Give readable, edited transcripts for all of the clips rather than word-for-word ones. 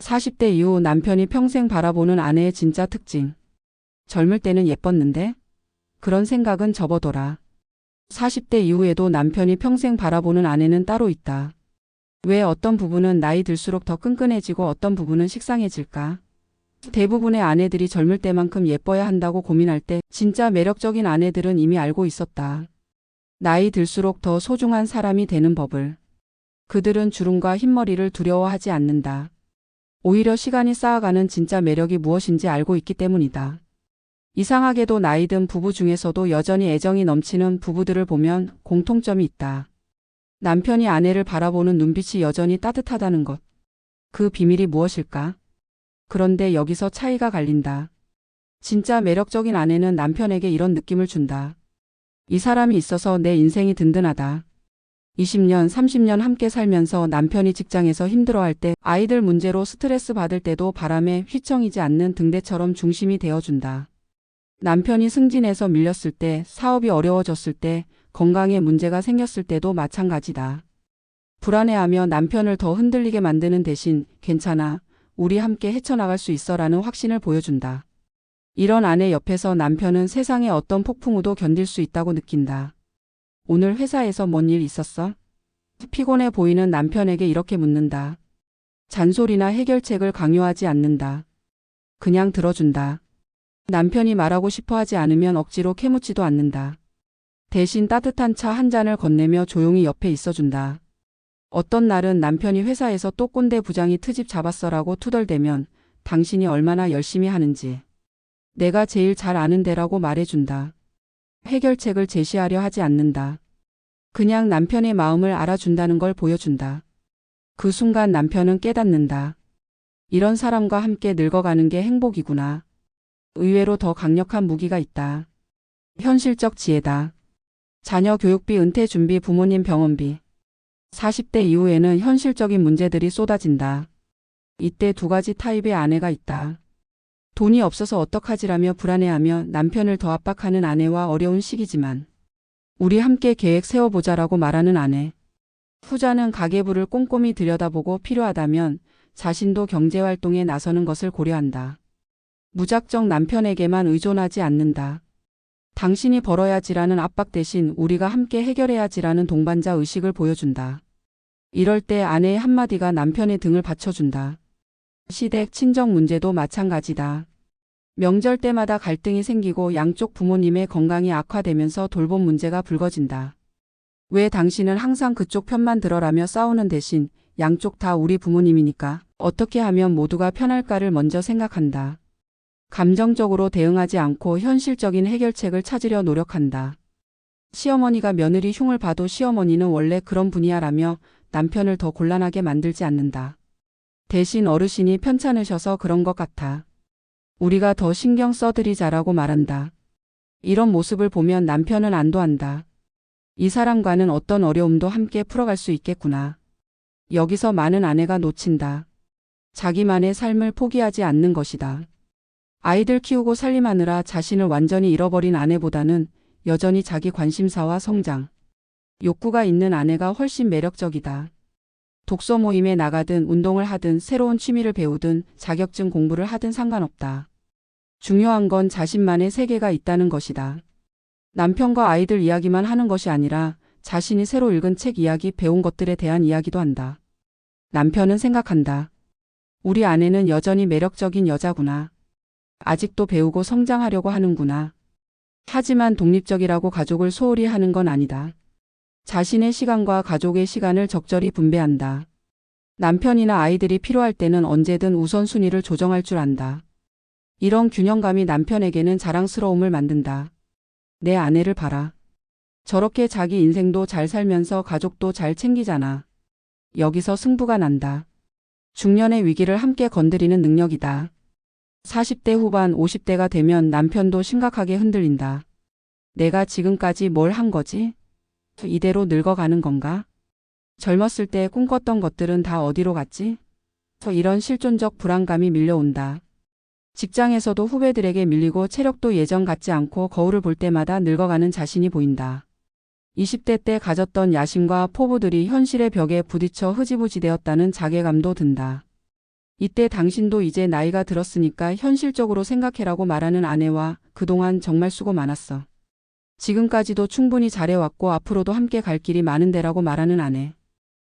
40대 이후 남편이 평생 바라보는 아내의 진짜 특징. 젊을 때는 예뻤는데? 그런 생각은 접어둬라. 40대 이후에도 남편이 평생 바라보는 아내는 따로 있다. 왜 어떤 부분은 나이 들수록 더 끈끈해지고 어떤 부분은 식상해질까? 대부분의 아내들이 젊을 때만큼 예뻐야 한다고 고민할 때 진짜 매력적인 아내들은 이미 알고 있었다. 나이 들수록 더 소중한 사람이 되는 법을. 그들은 주름과 흰머리를 두려워하지 않는다. 오히려 시간이 쌓아가는 진짜 매력이 무엇인지 알고 있기 때문이다. 이상하게도 나이 든 부부 중에서도 여전히 애정이 넘치는 부부들을 보면 공통점이 있다. 남편이 아내를 바라보는 눈빛이 여전히 따뜻하다는 것. 그 비밀이 무엇일까? 그런데 여기서 차이가 갈린다. 진짜 매력적인 아내는 남편에게 이런 느낌을 준다. 이 사람이 있어서 내 인생이 든든하다. 20년, 30년 함께 살면서 남편이 직장에서 힘들어할 때, 아이들 문제로 스트레스 받을 때도 바람에 휘청이지 않는 등대처럼 중심이 되어준다. 남편이 승진해서 밀렸을 때, 사업이 어려워졌을 때, 건강에 문제가 생겼을 때도 마찬가지다. 불안해하며 남편을 더 흔들리게 만드는 대신 괜찮아, 우리 함께 헤쳐나갈 수 있어라는 확신을 보여준다. 이런 아내 옆에서 남편은 세상의 어떤 폭풍우도 견딜 수 있다고 느낀다. 오늘 회사에서 뭔 일 있었어? 피곤해 보이는 남편에게 이렇게 묻는다. 잔소리나 해결책을 강요하지 않는다. 그냥 들어준다. 남편이 말하고 싶어 하지 않으면 억지로 캐묻지도 않는다. 대신 따뜻한 차 한 잔을 건네며 조용히 옆에 있어준다. 어떤 날은 남편이 회사에서 또 꼰대 부장이 트집 잡았어라고 투덜대면 당신이 얼마나 열심히 하는지 내가 제일 잘 아는 데라고 말해준다. 해결책을 제시하려 하지 않는다. 그냥 남편의 마음을 알아준다는 걸 보여준다. 그 순간 남편은 깨닫는다. 이런 사람과 함께 늙어가는 게 행복이구나. 의외로 더 강력한 무기가 있다. 현실적 지혜다. 자녀 교육비, 은퇴 준비, 부모님 병원비. 40대 이후에는 현실적인 문제들이 쏟아진다. 이때 두 가지 타입의 아내가 있다. 돈이 없어서 어떡하지라며 불안해하며 남편을 더 압박하는 아내와 어려운 시기지만 우리 함께 계획 세워보자라고 말하는 아내. 후자는 가계부를 꼼꼼히 들여다보고 필요하다면 자신도 경제활동에 나서는 것을 고려한다. 무작정 남편에게만 의존하지 않는다. 당신이 벌어야지라는 압박 대신 우리가 함께 해결해야지라는 동반자 의식을 보여준다. 이럴 때 아내의 한마디가 남편의 등을 받쳐준다. 시댁, 친정 문제도 마찬가지다. 명절 때마다 갈등이 생기고 양쪽 부모님의 건강이 악화되면서 돌봄 문제가 불거진다. 왜 당신은 항상 그쪽 편만 들어라며 싸우는 대신 양쪽 다 우리 부모님이니까 어떻게 하면 모두가 편할까를 먼저 생각한다. 감정적으로 대응하지 않고 현실적인 해결책을 찾으려 노력한다. 시어머니가 며느리 흉을 봐도 시어머니는 원래 그런 분이야라며 남편을 더 곤란하게 만들지 않는다. 대신 어르신이 편찮으셔서 그런 것 같아. 우리가 더 신경 써드리자라고 말한다. 이런 모습을 보면 남편은 안도한다. 이 사람과는 어떤 어려움도 함께 풀어갈 수 있겠구나. 여기서 많은 아내가 놓친다. 자기만의 삶을 포기하지 않는 것이다. 아이들 키우고 살림하느라 자신을 완전히 잃어버린 아내보다는 여전히 자기 관심사와 성장, 욕구가 있는 아내가 훨씬 매력적이다. 독서 모임에 나가든 운동을 하든 새로운 취미를 배우든 자격증 공부를 하든 상관없다. 중요한 건 자신만의 세계가 있다는 것이다. 남편과 아이들 이야기만 하는 것이 아니라 자신이 새로 읽은 책 이야기, 배운 것들에 대한 이야기도 한다. 남편은 생각한다. 우리 아내는 여전히 매력적인 여자구나. 아직도 배우고 성장하려고 하는구나. 하지만 독립적이라고 가족을 소홀히 하는 건 아니다. 자신의 시간과 가족의 시간을 적절히 분배한다. 남편이나 아이들이 필요할 때는 언제든 우선순위를 조정할 줄 안다. 이런 균형감이 남편에게는 자랑스러움을 만든다. 내 아내를 봐라. 저렇게 자기 인생도 잘 살면서 가족도 잘 챙기잖아. 여기서 승부가 난다. 중년의 위기를 함께 건드리는 능력이다. 40대 후반 50대가 되면 남편도 심각하게 흔들린다. 내가 지금까지 뭘 한 거지? 이대로 늙어가는 건가? 젊었을 때 꿈꿨던 것들은 다 어디로 갔지? 이런 실존적 불안감이 밀려온다. 직장에서도 후배들에게 밀리고 체력도 예전 같지 않고 거울을 볼 때마다 늙어가는 자신이 보인다. 20대 때 가졌던 야심과 포부들이 현실의 벽에 부딪혀 흐지부지 되었다는 자괴감도 든다. 이때 당신도 이제 나이가 들었으니까 현실적으로 생각해라고 말하는 아내와 그동안 정말 수고 많았어. 지금까지도 충분히 잘해왔고 앞으로도 함께 갈 길이 많은데라고 말하는 아내.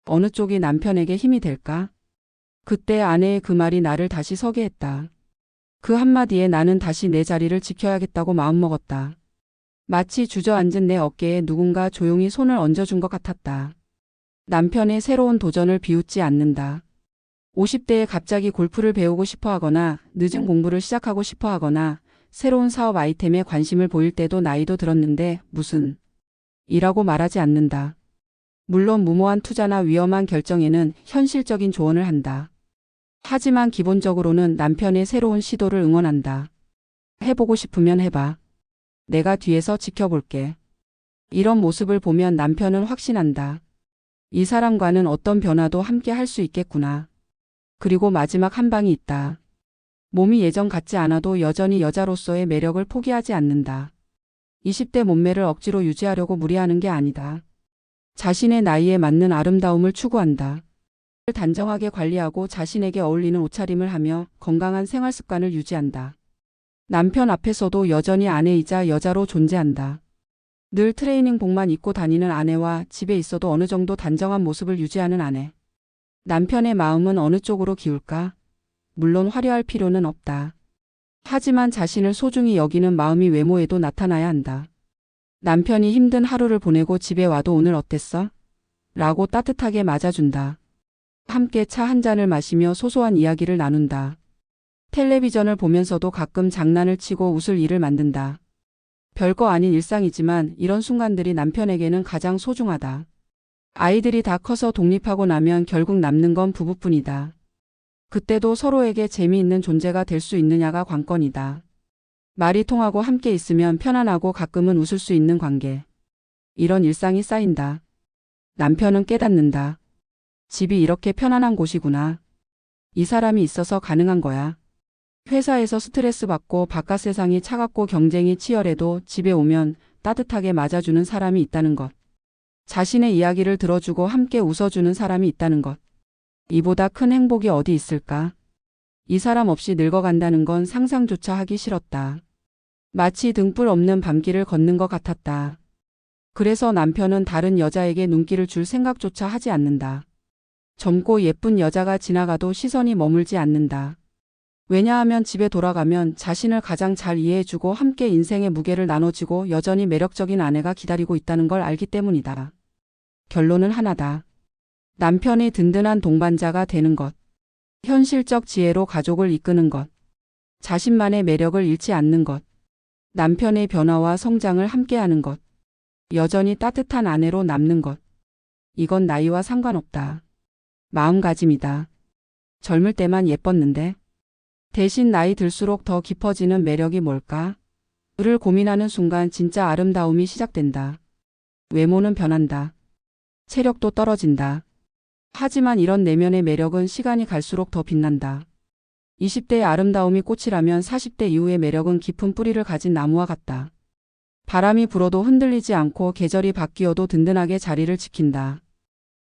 어느 쪽이 남편에게 힘이 될까? 그때 아내의 그 말이 나를 다시 서게 했다. 그 한마디에 나는 다시 내 자리를 지켜야겠다고 마음먹었다. 마치 주저앉은 내 어깨에 누군가 조용히 손을 얹어준 것 같았다. 남편의 새로운 도전을 비웃지 않는다. 50대에 갑자기 골프를 배우고 싶어 하거나 늦은 공부를 시작하고 싶어 하거나 새로운 사업 아이템에 관심을 보일 때도 나이도 들었는데 무슨 이라고 말하지 않는다. 물론 무모한 투자나 위험한 결정에는 현실적인 조언을 한다. 하지만 기본적으로는 남편의 새로운 시도를 응원한다. 해보고 싶으면 해봐. 내가 뒤에서 지켜볼게. 이런 모습을 보면 남편은 확신한다. 이 사람과는 어떤 변화도 함께 할 수 있겠구나. 그리고 마지막 한 방이 있다. 몸이 예전 같지 않아도 여전히 여자로서의 매력을 포기하지 않는다. 20대 몸매를 억지로 유지하려고 무리하는 게 아니다. 자신의 나이에 맞는 아름다움을 추구한다. 단정하게 관리하고 자신에게 어울리는 옷차림을 하며 건강한 생활 습관을 유지한다. 남편 앞에서도 여전히 아내이자 여자로 존재한다. 늘 트레이닝복만 입고 다니는 아내와 집에 있어도 어느 정도 단정한 모습을 유지하는 아내. 남편의 마음은 어느 쪽으로 기울까? 물론 화려할 필요는 없다. 하지만 자신을 소중히 여기는 마음이 외모에도 나타나야 한다. 남편이 힘든 하루를 보내고 집에 와도 오늘 어땠어? 라고 따뜻하게 맞아준다. 함께 차 한 잔을 마시며 소소한 이야기를 나눈다. 텔레비전을 보면서도 가끔 장난을 치고 웃을 일을 만든다. 별거 아닌 일상이지만 이런 순간들이 남편에게는 가장 소중하다. 아이들이 다 커서 독립하고 나면 결국 남는 건 부부뿐이다. 그때도 서로에게 재미있는 존재가 될 수 있느냐가 관건이다. 말이 통하고 함께 있으면 편안하고 가끔은 웃을 수 있는 관계. 이런 일상이 쌓인다. 남편은 깨닫는다. 집이 이렇게 편안한 곳이구나. 이 사람이 있어서 가능한 거야. 회사에서 스트레스 받고 바깥 세상이 차갑고 경쟁이 치열해도 집에 오면 따뜻하게 맞아주는 사람이 있다는 것. 자신의 이야기를 들어주고 함께 웃어주는 사람이 있다는 것. 이보다 큰 행복이 어디 있을까? 이 사람 없이 늙어간다는 건 상상조차 하기 싫었다. 마치 등불 없는 밤길을 걷는 것 같았다. 그래서 남편은 다른 여자에게 눈길을 줄 생각조차 하지 않는다. 젊고 예쁜 여자가 지나가도 시선이 머물지 않는다. 왜냐하면 집에 돌아가면 자신을 가장 잘 이해해주고 함께 인생의 무게를 나눠주고 여전히 매력적인 아내가 기다리고 있다는 걸 알기 때문이다. 결론은 하나다. 남편의 든든한 동반자가 되는 것. 현실적 지혜로 가족을 이끄는 것. 자신만의 매력을 잃지 않는 것. 남편의 변화와 성장을 함께하는 것. 여전히 따뜻한 아내로 남는 것. 이건 나이와 상관없다. 마음가짐이다. 젊을 때만 예뻤는데 대신 나이 들수록 더 깊어지는 매력이 뭘까? 를 고민하는 순간 진짜 아름다움이 시작된다. 외모는 변한다. 체력도 떨어진다. 하지만 이런 내면의 매력은 시간이 갈수록 더 빛난다. 20대의 아름다움이 꽃이라면 40대 이후의 매력은 깊은 뿌리를 가진 나무와 같다. 바람이 불어도 흔들리지 않고 계절이 바뀌어도 든든하게 자리를 지킨다.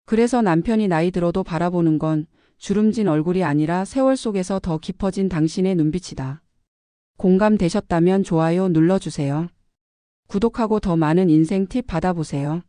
그래서 남편이 나이 들어도 바라보는 건 주름진 얼굴이 아니라 세월 속에서 더 깊어진 당신의 눈빛이다. 공감되셨다면 좋아요 눌러주세요. 구독하고 더 많은 인생 팁 받아보세요.